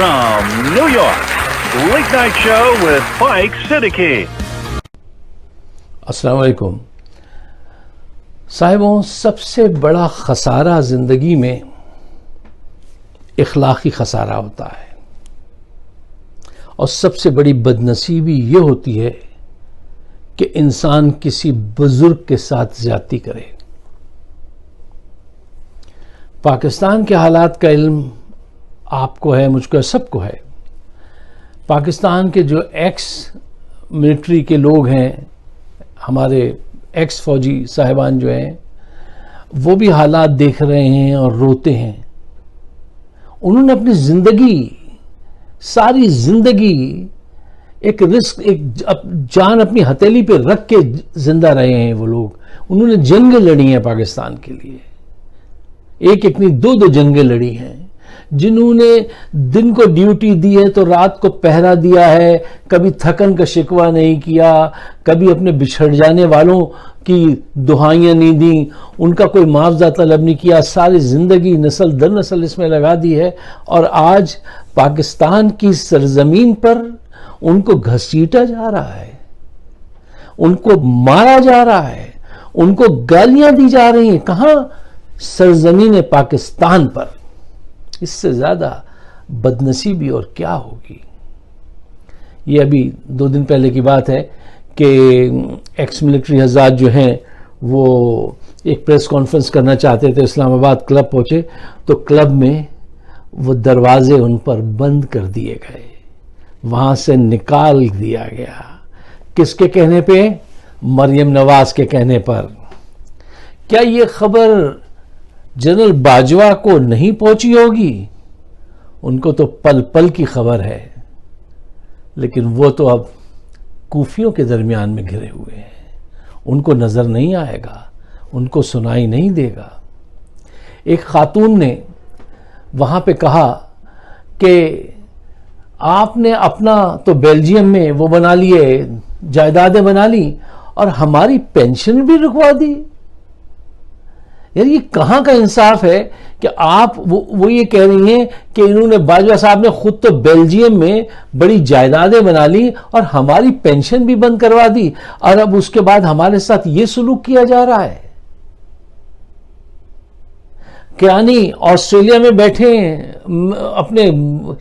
from New York, Late Night Show with Mike Siddiqui. السلام علیکم صاحبوں، سب سے بڑا خسارہ زندگی میں اخلاقی خسارہ ہوتا ہے، اور سب سے بڑی بدنصیبی یہ ہوتی ہے کہ انسان کسی بزرگ کے ساتھ زیادتی کرے۔ پاکستان کے حالات کا علم آپ کو ہے، مجھ کو ہے، سب کو ہے۔ پاکستان کے جو ایکس ملٹری کے لوگ ہیں، ہمارے ایکس فوجی صاحبان جو ہیں، وہ بھی حالات دیکھ رہے ہیں اور روتے ہیں۔ انہوں نے اپنی زندگی، ساری زندگی ایک رسک، ایک جان اپنی ہتھیلی پہ رکھ کے زندہ رہے ہیں۔ وہ لوگ، انہوں نے جنگیں لڑی ہیں پاکستان کے لیے، ایک نہیں دو جنگیں لڑی ہیں۔ جنہوں نے دن کو ڈیوٹی دی ہے تو رات کو پہرا دیا ہے، کبھی تھکن کا شکوہ نہیں کیا، کبھی اپنے بچھڑ جانے والوں کی دعائیاں نہیں دیں، ان کا کوئی معاوضہ طلب نہیں کیا، ساری زندگی نسل در نسل اس میں لگا دی ہے، اور آج پاکستان کی سرزمین پر ان کو گھسیٹا جا رہا ہے، ان کو مارا جا رہا ہے، ان کو گالیاں دی جا رہی ہیں۔ کہاں؟ سرزمین پاکستان پر۔ اس سے زیادہ بدنصیبی اور کیا ہوگی؟ یہ ابھی 2 دن پہلے کی بات ہے کہ ایکس ملٹری حضرات جو ہیں وہ ایک پریس کانفرنس کرنا چاہتے تھے، اسلام آباد کلب پہنچے تو کلب میں وہ دروازے ان پر بند کر دیے گئے، وہاں سے نکال دیا گیا۔ کس کے کہنے پہ؟ مریم نواز کے کہنے پر۔ کیا یہ خبر جنرل باجوہ کو نہیں پہنچی ہوگی؟ ان کو تو پل پل کی خبر ہے، لیکن وہ تو اب کوفیوں کے درمیان میں گھرے ہوئے ہیں، ان کو نظر نہیں آئے گا، ان کو سنائی نہیں دے گا۔ ایک خاتون نے وہاں پہ کہا کہ آپ نے اپنا تو بیلجیم میں وہ بنا لیے، جائیدادیں بنا لی، اور ہماری پینشن بھی رکوا دی۔ یار یہ کہاں کا انصاف ہے کہ آپ وہ یہ کہہ رہی ہیں کہ انہوں نے، باجوہ صاحب نے خود تو بیلجیم میں بڑی جائیدادیں بنا لی اور ہماری پینشن بھی بند کروا دی، اور اب اس کے بعد ہمارے ساتھ یہ سلوک کیا جا رہا ہے۔ کیانی آسٹریلیا میں بیٹھے ہیں اپنے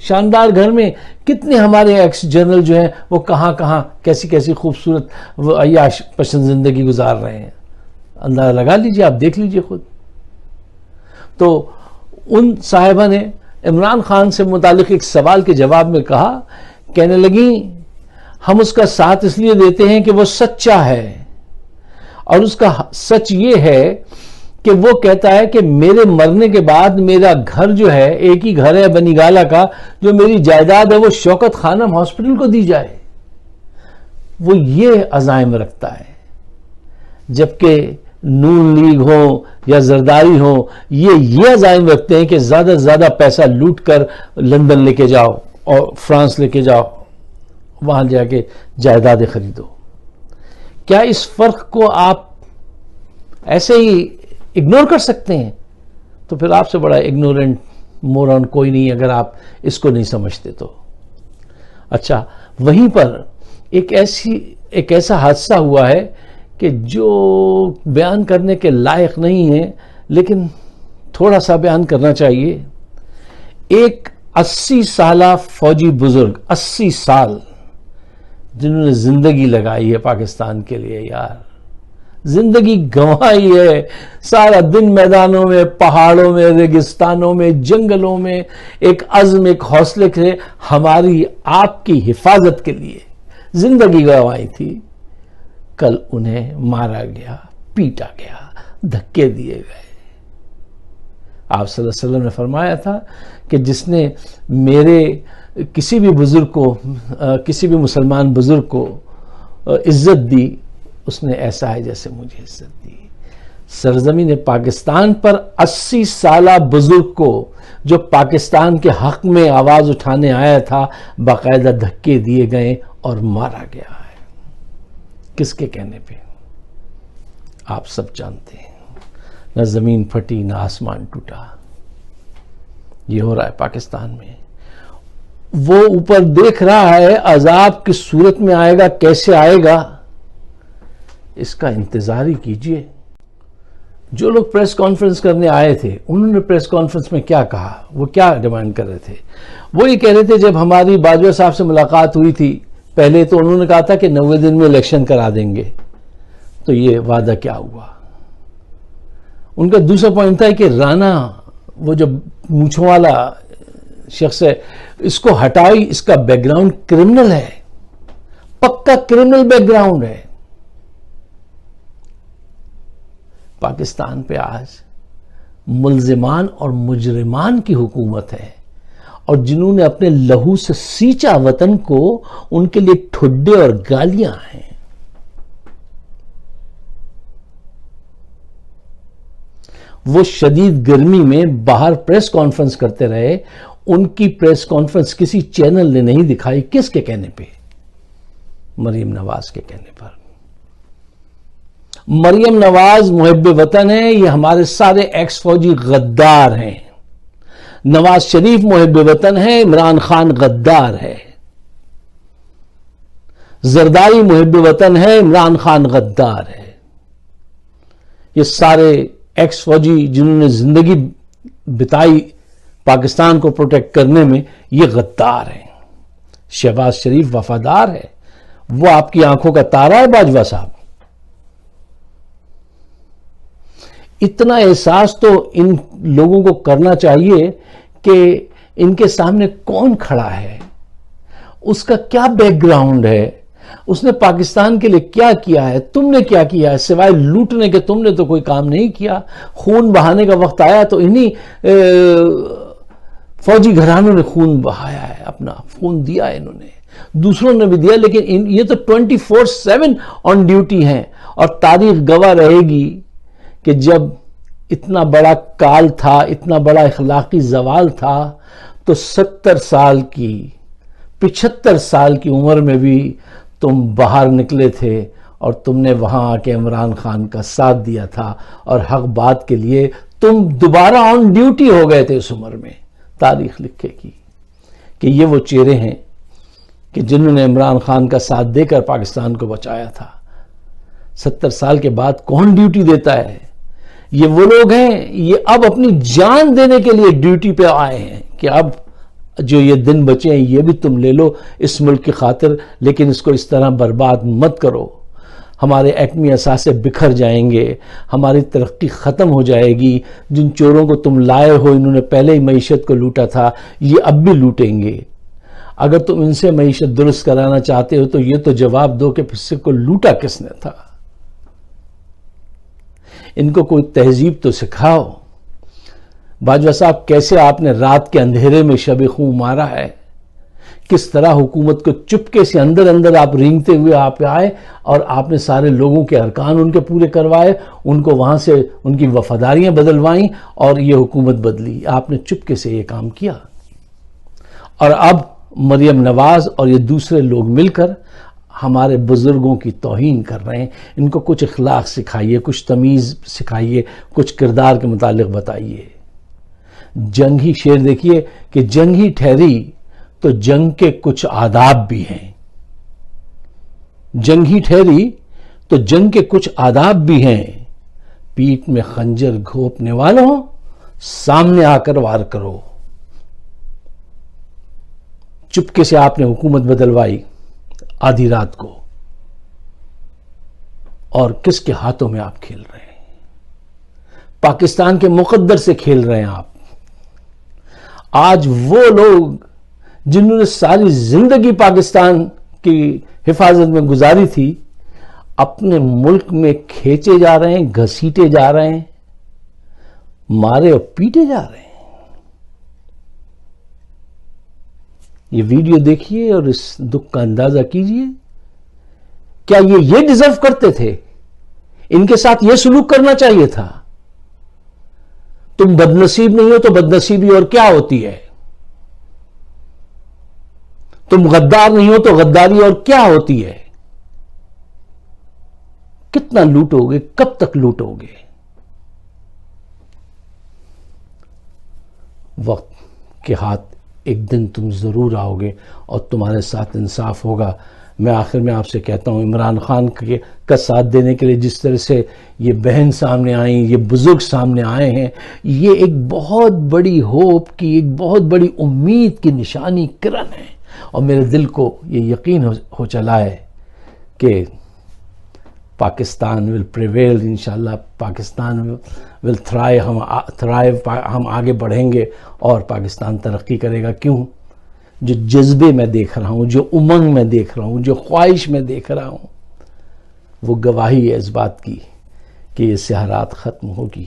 شاندار گھر میں، کتنے ہمارے ایکس جنرل جو ہیں وہ کہاں کہاں کیسی کیسی خوبصورت عیاش پسند زندگی گزار رہے ہیں۔ اندازہ لگا لیجئے، آپ دیکھ لیجئے خود۔ تو ان صاحبہ نے عمران خان سے متعلق ایک سوال کے جواب میں کہا، کہنے لگیں ہم اس کا ساتھ اس لیے دیتے ہیں کہ وہ سچا ہے، اور اس کا سچ یہ ہے کہ وہ کہتا ہے کہ میرے مرنے کے بعد میرا گھر جو ہے، ایک ہی گھر ہے بنی گالہ کا، جو میری جائیداد ہے وہ شوکت خانم ہاسپٹل کو دی جائے۔ وہ یہ عزائم رکھتا ہے، جبکہ نون لیگ ہو یا زرداری ہو، یہ عزائم رکھتے ہیں کہ زیادہ سے زیادہ پیسہ لوٹ کر لندن لے کے جاؤ اور فرانس لے کے جاؤ، وہاں جا کے جائیدادیں خریدو۔ کیا اس فرق کو آپ ایسے ہی اگنور کر سکتے ہیں؟ تو پھر آپ سے بڑا اگنورنٹ مورون کوئی نہیں، اگر آپ اس کو نہیں سمجھتے تو۔ اچھا، وہیں پر ایک ایسا حادثہ ہوا ہے کہ جو بیان کرنے کے لائق نہیں ہے، لیکن تھوڑا سا بیان کرنا چاہیے۔ ایک 80 سالہ فوجی بزرگ، 80 سال، جنہوں نے زندگی لگائی ہے پاکستان کے لیے، یار زندگی گنوائی ہے، سارا دن میدانوں میں، پہاڑوں میں، ریگستانوں میں، جنگلوں میں، ایک عزم، ایک حوصلے سے ہماری آپ کی حفاظت کے لیے زندگی گنوائی تھی۔ کل انہیں مارا گیا، پیٹا گیا، دھکے دیے گئے۔ آپ صلی اللہ علیہ وسلم نے فرمایا تھا کہ جس نے میرے کسی بھی بزرگ کو، کسی بھی مسلمان بزرگ کو عزت دی، اس نے ایسا ہے جیسے مجھے عزت دی۔ سرزمین پاکستان پر 80 سالہ بزرگ کو، جو پاکستان کے حق میں آواز اٹھانے آیا تھا، باقاعدہ دھکے دیے گئے اور مارا گیا ہے۔ کس کے کہنے پہ؟ آپ سب جانتے ہیں، نہ زمین پھٹی نہ آسمان ٹوٹا، یہ ہو رہا ہے پاکستان میں۔ وہ اوپر دیکھ رہا ہے، عذاب کس صورت میں آئے گا، کیسے آئے گا، اس کا انتظار ہی کیجئے۔ جو لوگ پریس کانفرنس کرنے آئے تھے انہوں نے پریس کانفرنس میں کیا کہا، وہ کیا ڈیمانڈ کر رہے تھے؟ وہ یہ کہہ رہے تھے جب ہماری باجوہ صاحب سے ملاقات ہوئی تھی پہلے تو انہوں نے کہا تھا کہ 90 دن میں الیکشن کرا دیں گے، تو یہ وعدہ کیا ہوا؟ ان کا دوسرا پوائنٹ تھا کہ رانا، وہ جو مونچھوں والا شخص ہے، اس کو ہٹائی، اس کا بیک گراؤنڈ کرمنل ہے، پکا کرمنل بیک گراؤنڈ ہے۔ پاکستان پہ آج ملزمان اور مجرمان کی حکومت ہے، اور جنہوں نے اپنے لہو سے سینچا وطن کو، ان کے لیے ٹھڈے اور گالیاں ہیں۔ وہ شدید گرمی میں باہر پریس کانفرنس کرتے رہے، ان کی پریس کانفرنس کسی چینل نے نہیں دکھائی۔ کس کے کہنے پہ؟ مریم نواز کے کہنے پر۔ مریم نواز محب وطن ہے، یہ ہمارے سارے ایکس فوجی غدار ہیں۔ نواز شریف محب وطن ہے، عمران خان غدار ہے۔ زرداری محب وطن ہے، عمران خان غدار ہے۔ یہ سارے ایکس فوجی جنہوں نے زندگی بتائی پاکستان کو پروٹیکٹ کرنے میں، یہ غدار ہیں۔ شہباز شریف وفادار ہے، وہ آپ کی آنکھوں کا تارا ہے باجوہ صاحب۔ اتنا احساس تو ان لوگوں کو کرنا چاہیے کہ ان کے سامنے کون کھڑا ہے، اس کا کیا بیک گراؤنڈ ہے، اس نے پاکستان کے لیے کیا کیا ہے، تم نے کیا کیا ہے، سوائے لوٹنے کے تم نے تو کوئی کام نہیں کیا۔ خون بہانے کا وقت آیا تو انہی فوجی گھرانوں نے خون بہایا ہے، اپنا خون دیا ہے انہوں نے، دوسروں نے بھی دیا، لیکن یہ تو 24/7 آن ڈیوٹی ہیں۔ اور تاریخ گواہ رہے گی کہ جب اتنا بڑا کال تھا، اتنا بڑا اخلاقی زوال تھا، تو 70 سال کی 75 سال کی عمر میں بھی تم باہر نکلے تھے، اور تم نے وہاں آ کے عمران خان کا ساتھ دیا تھا، اور حق بات کے لیے تم دوبارہ آن ڈیوٹی ہو گئے تھے اس عمر میں۔ تاریخ لکھے گی کہ یہ وہ چہرے ہیں کہ جنہوں نے عمران خان کا ساتھ دے کر پاکستان کو بچایا تھا۔ 70 سال کے بعد کون ڈیوٹی دیتا ہے؟ یہ وہ لوگ ہیں، یہ اب اپنی جان دینے کے لیے ڈیوٹی پہ آئے ہیں کہ اب جو یہ دن بچے ہیں یہ بھی تم لے لو اس ملک کی خاطر، لیکن اس کو اس طرح برباد مت کرو۔ ہمارے ایٹمی اثاثے بکھر جائیں گے، ہماری ترقی ختم ہو جائے گی۔ جن چوروں کو تم لائے ہو، انہوں نے پہلے ہی معیشت کو لوٹا تھا، یہ اب بھی لوٹیں گے۔ اگر تم ان سے معیشت درست کرانا چاہتے ہو تو یہ تو جواب دو کہ پھر کو لوٹا کس نے تھا۔ ان کو کوئی تہذیب تو سکھاؤ۔ باجوہ صاحب، کیسے آپ نے رات کے اندھیرے میں شب خوں مارا ہے، کس طرح حکومت کو چپکے سے اندر اندر آپ رینگتے ہوئے آپ آئے، اور آپ نے سارے لوگوں کے ارکان ان کے پورے کروائے، ان کو وہاں سے ان کی وفاداریاں بدلوائیں، اور یہ حکومت بدلی۔ آپ نے چپکے سے یہ کام کیا، اور اب مریم نواز اور یہ دوسرے لوگ مل کر ہمارے بزرگوں کی توہین کر رہے ہیں۔ ان کو کچھ اخلاق سکھائیے، کچھ تمیز سکھائیے، کچھ کردار کے متعلق بتائیے۔ جنگ ہی شعر دیکھیے کہ جنگ ہی ٹھہری تو جنگ کے کچھ آداب بھی ہیں۔ جنگ ہی ٹھہری تو جنگ کے کچھ آداب بھی ہیں۔ پیٹھ میں خنجر گھونپنے والوں، سامنے آ کر وار کرو۔ چپکے سے آپ نے حکومت بدلوائی آدھی رات کو، اور کس کے ہاتھوں میں آپ کھیل رہے ہیں؟ پاکستان کے مقدر سے کھیل رہے ہیں آپ۔ آج وہ لوگ جنہوں نے ساری زندگی پاکستان کی حفاظت میں گزاری تھی، اپنے ملک میں کھینچے جا رہے ہیں، گھسیٹے جا رہے ہیں، مارے اور پیٹے جا رہے ہیں۔ یہ ویڈیو دیکھیے اور اس دکھ کا اندازہ کیجئے۔ کیا یہ ڈیزرو کرتے تھے؟ ان کے ساتھ یہ سلوک کرنا چاہیے تھا؟ تم بدنصیب نہیں ہو تو بدنصیبی اور کیا ہوتی ہے؟ تم غدار نہیں ہو تو غداری اور کیا ہوتی ہے؟ کتنا لوٹو گے؟ کب تک لوٹو گے؟ وقت کے ہاتھ ایک دن تم ضرور آؤ گے اور تمہارے ساتھ انصاف ہوگا. میں آخر میں آپ سے کہتا ہوں عمران خان کا ساتھ دینے کے لیے جس طرح سے یہ بہن سامنے آئیں, یہ بزرگ سامنے آئے ہیں, یہ ایک بہت بڑی ہوپ کی, ایک بہت بڑی امید کی نشانی کرن ہے. اور میرے دل کو یہ یقین ہو چلا ہے کہ پاکستان ول پریویل انشاءاللہ, پاکستان ول تھرائیو, ہم آگے بڑھیں گے اور پاکستان ترقی کرے گا. کیوں؟ جو جذبے میں دیکھ رہا ہوں, جو امنگ میں دیکھ رہا ہوں, جو خواہش میں دیکھ رہا ہوں, وہ گواہی ہے اس بات کی کہ یہ سیاحت ختم ہوگی,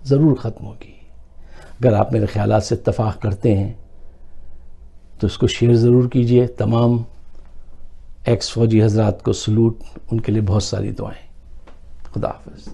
ضرور ختم ہوگی. اگر آپ میرے خیالات سے اتفاق کرتے ہیں تو اس کو شیئر ضرور کیجئے. تمام ایکس فوجی حضرات کو سلوٹ, ان کے لیے بہت ساری دعائیں. خدا حافظ.